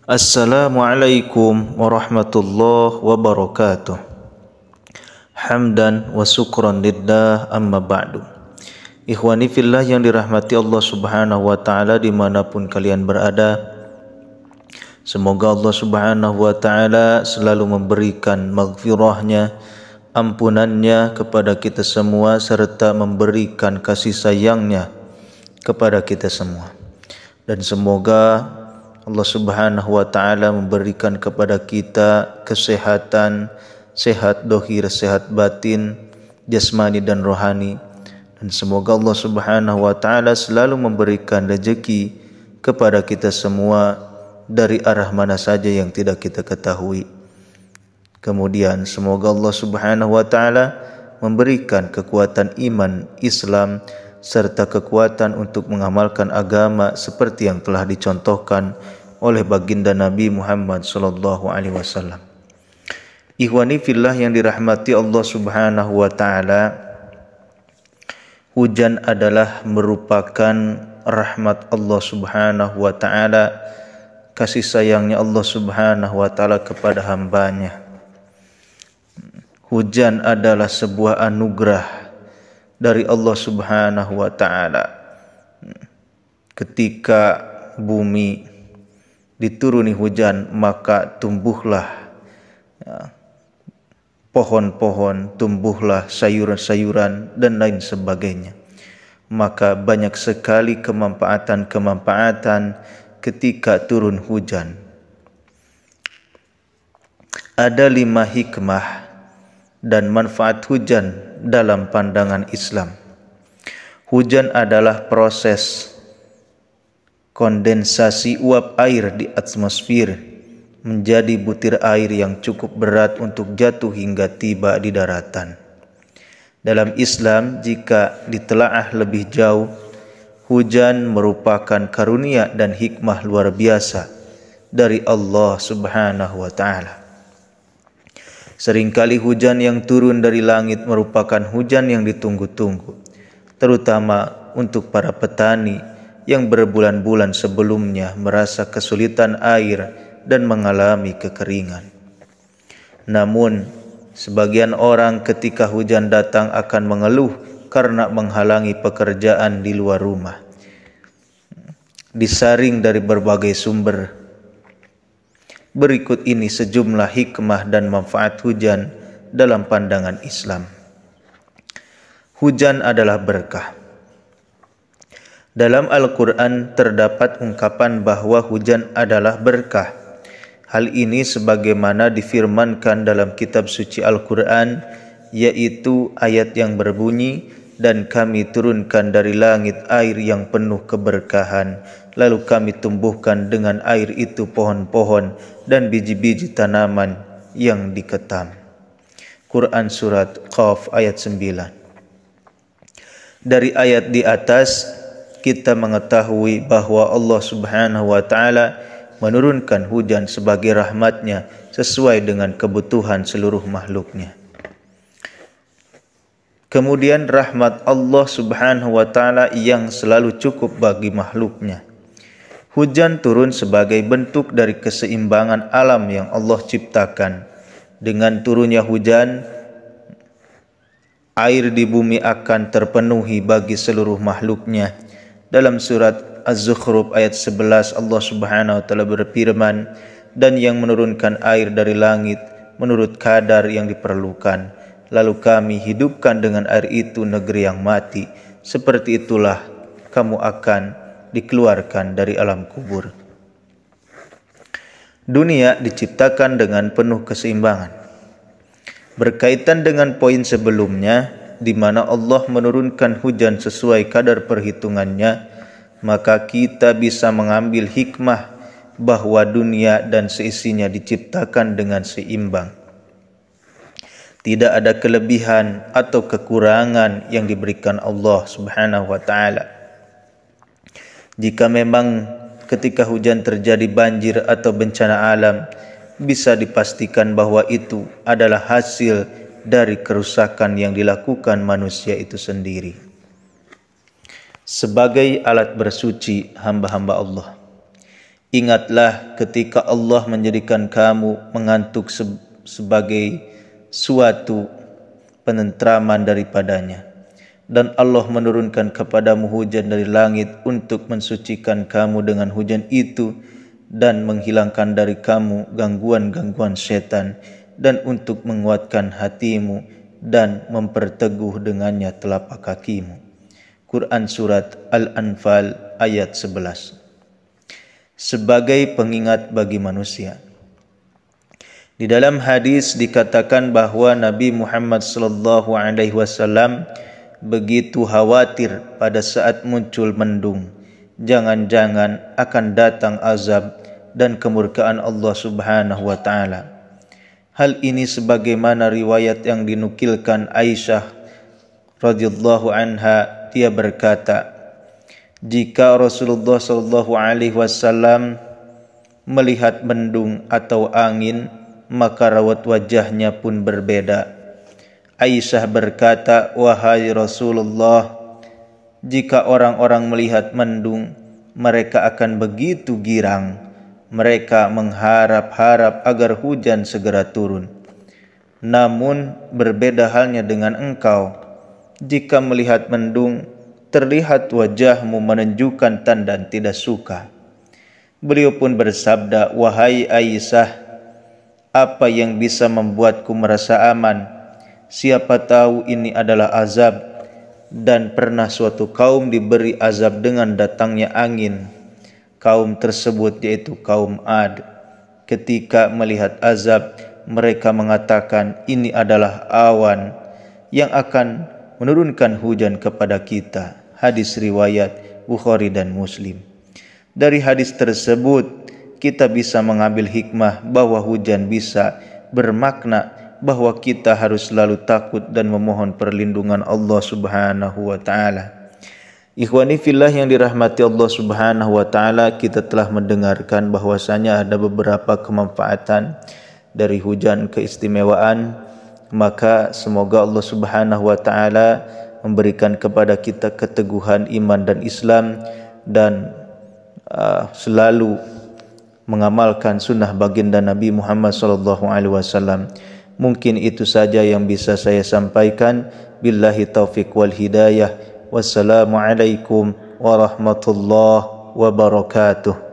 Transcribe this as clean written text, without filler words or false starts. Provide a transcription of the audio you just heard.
Assalamualaikum warahmatullahi wabarakatuh. Hamdan wa syukran lillah, amma ba'du. Ikhwani fillah yang dirahmati Allah subhanahu wa ta'ala dimanapun kalian berada, semoga Allah subhanahu wa ta'ala selalu memberikan maghfirahnya, ampunannya kepada kita semua, serta memberikan kasih sayangnya kepada kita semua. Dan semoga Allah subhanahu wa ta'ala memberikan kepada kita kesehatan, sehat dohir, sehat batin, jasmani dan rohani. Dan semoga Allah subhanahu wa ta'ala selalu memberikan rezeki kepada kita semua dari arah mana saja yang tidak kita ketahui. Kemudian semoga Allah subhanahu wa ta'ala memberikan kekuatan iman, Islam, serta kekuatan untuk mengamalkan agama seperti yang telah dicontohkan oleh baginda Nabi Muhammad sallallahu alaihi wasallam. Ikhwani fillah yang dirahmati Allah subhanahu wa ta'ala, hujan adalah merupakan rahmat Allah subhanahu wa ta'ala, kasih sayangnya Allah subhanahu wa ta'ala kepada hambanya. Hujan adalah sebuah anugerah dari Allah subhanahu wa ta'ala. Ketika bumi dituruni hujan, maka tumbuhlah pohon-pohon, tumbuhlah sayuran-sayuran dan lain sebagainya. Maka banyak sekali kemanfaatan-kemanfaatan ketika turun hujan. Ada 5 hikmah dan manfaat hujan dalam pandangan Islam. Hujan adalah proses kondensasi uap air di atmosfer menjadi butir air yang cukup berat untuk jatuh hingga tiba di daratan. Dalam Islam, jika ditelaah lebih jauh, hujan merupakan karunia dan hikmah luar biasa dari Allah subhanahu wa ta'ala. Seringkali hujan yang turun dari langit merupakan hujan yang ditunggu-tunggu, terutama untuk para petani yang berbulan-bulan sebelumnya merasa kesulitan air dan mengalami kekeringan. Namun, sebagian orang ketika hujan datang akan mengeluh karena menghalangi pekerjaan di luar rumah. Disaring dari berbagai sumber. Berikut ini sejumlah hikmah dan manfaat hujan dalam pandangan Islam. Hujan adalah berkah. Dalam Al-Quran terdapat ungkapan bahwa hujan adalah berkah. Hal ini sebagaimana difirmankan dalam kitab suci Al-Quran, yaitu ayat yang berbunyi, "Dan kami turunkan dari langit air yang penuh keberkahan, lalu kami tumbuhkan dengan air itu pohon-pohon dan biji-biji tanaman yang diketam." Quran Surat Qaf ayat 9. Dari ayat di atas kita mengetahui bahwa Allah subhanahu wa ta'ala menurunkan hujan sebagai rahmatnya sesuai dengan kebutuhan seluruh makhluknya. Kemudian rahmat Allah subhanahu wa ta'ala yang selalu cukup bagi makhluknya. Hujan turun sebagai bentuk dari keseimbangan alam yang Allah ciptakan. Dengan turunnya hujan, air di bumi akan terpenuhi bagi seluruh makhluknya. Dalam surat Az-Zukhruf ayat 11 Allah subhanahu wa ta'ala berfirman, "Dan yang menurunkan air dari langit menurut kadar yang diperlukan, lalu kami hidupkan dengan air itu negeri yang mati. Seperti itulah kamu akan dikeluarkan dari alam kubur." Dunia diciptakan dengan penuh keseimbangan. Berkaitan dengan poin sebelumnya, di mana Allah menurunkan hujan sesuai kadar perhitungannya, maka kita bisa mengambil hikmah bahwa dunia dan seisinya diciptakan dengan seimbang. Tidak ada kelebihan atau kekurangan yang diberikan Allah subhanahu wa ta'ala. Jika memang ketika hujan terjadi banjir atau bencana alam, bisa dipastikan bahwa itu adalah hasil dari kerusakan yang dilakukan manusia itu sendiri. Sebagai alat bersuci hamba-hamba Allah, Ingatlah ketika Allah menjadikan kamu mengantuk sebagai suatu penentraman daripadanya, dan Allah menurunkan kepadamu hujan dari langit untuk mensucikan kamu dengan hujan itu dan menghilangkan dari kamu gangguan-gangguan setan, dan untuk menguatkan hatimu dan memperteguh dengannya telapak kakimu. Quran Surat Al-Anfal ayat 11. Sebagai pengingat bagi manusia. Di dalam hadis dikatakan bahwa Nabi Muhammad SAW begitu khawatir pada saat muncul mendung, jangan-jangan akan datang azab dan kemurkaan Allah Subhanahu wa taala. Hal ini sebagaimana riwayat yang dinukilkan Aisyah radhiyallahu anha, dia berkata, jika Rasulullah SAW melihat mendung atau angin, maka rawat wajahnya pun berbeda. Aisyah berkata, wahai Rasulullah, jika orang-orang melihat mendung, mereka akan begitu girang. Mereka mengharap-harap agar hujan segera turun. Namun berbeda halnya dengan engkau. Jika melihat mendung, terlihat wajahmu menunjukkan tanda tidak suka. Beliau pun bersabda, wahai Aisyah, apa yang bisa membuatku merasa aman? Siapa tahu ini adalah azab, dan pernah suatu kaum diberi azab dengan datangnya angin. Kaum tersebut yaitu kaum Ad. Ketika melihat azab, mereka mengatakan, ini adalah awan yang akan menurunkan hujan kepada kita. Hadis riwayat Bukhari dan Muslim. Dari hadis tersebut kita bisa mengambil hikmah bahwa hujan bisa bermakna bahwa kita harus selalu takut dan memohon perlindungan Allah Subhanahu wa taala. Ikhwani fillah yang dirahmati Allah Subhanahu wa taala, kita telah mendengarkan bahwasanya ada beberapa kemanfaatan dari hujan keistimewaan. Maka semoga Allah Subhanahu wa taala memberikan kepada kita keteguhan iman dan Islam, dan selalu mengamalkan sunnah baginda Nabi Muhammad SAW. Mungkin itu saja yang bisa saya sampaikan. Billahi taufiq wal hidayah. Wassalamualaikum warahmatullahi wabarakatuh.